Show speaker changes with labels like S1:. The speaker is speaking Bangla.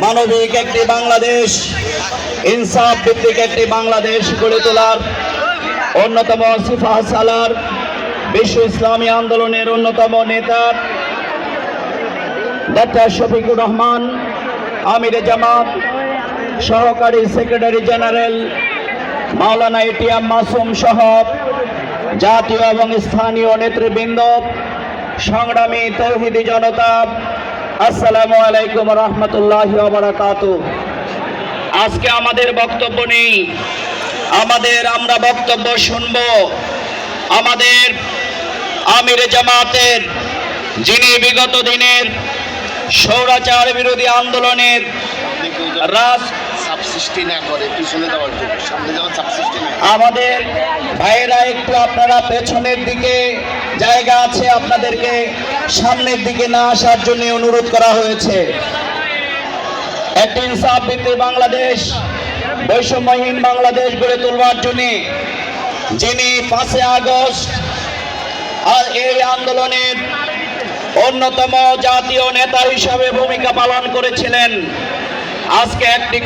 S1: মানবিক একটি বাংলাদেশ, ইনসাফ ভিত্তিক একটি বাংলাদেশ গড়ে তোলার অন্যতম সিফাহ সালার, বিশ্ব ইসলামী আন্দোলনের অন্যতম নেতা ডক্টর শফিকুর রহমান, আমিরে জামাত, সহকারী সেক্রেটারি জেনারেল মাওলানা এটিএম মাসুম সহ জাতীয় এবং স্থানীয় নেতৃবৃন্দ, সংগ্রামী তৌহিদি জনতা, আসসালামু আলাইকুম রহমতুল্লাহি ওয়া বারাকাতুহু। আজকে আমাদের বক্তব্য নেই, আমরা বক্তব্য শুনব আমাদের আমিরে জামাতের, যিনি বিগত দিনের স্বৈরাচার বিরোধী আন্দোলনের আমাদের ভাইয়েরা একটু আপনারা পেছনের দিকে জায়গা আছে, আপনাদেরকে সামনের দিকে না আসার জন্য অনুরোধ করা হয়েছে। একটি ইনসাফ ভিত্তিক বাংলাদেশ, বৈষম্যহীন বাংলাদেশ গড়ে তোলবার জন্য যিনি 5 আগস্ট এই আন্দোলনের অন্যতম জাতীয় নেতা হিসাবে ভূমিকা পালন করেছিলেন, আজকে একটি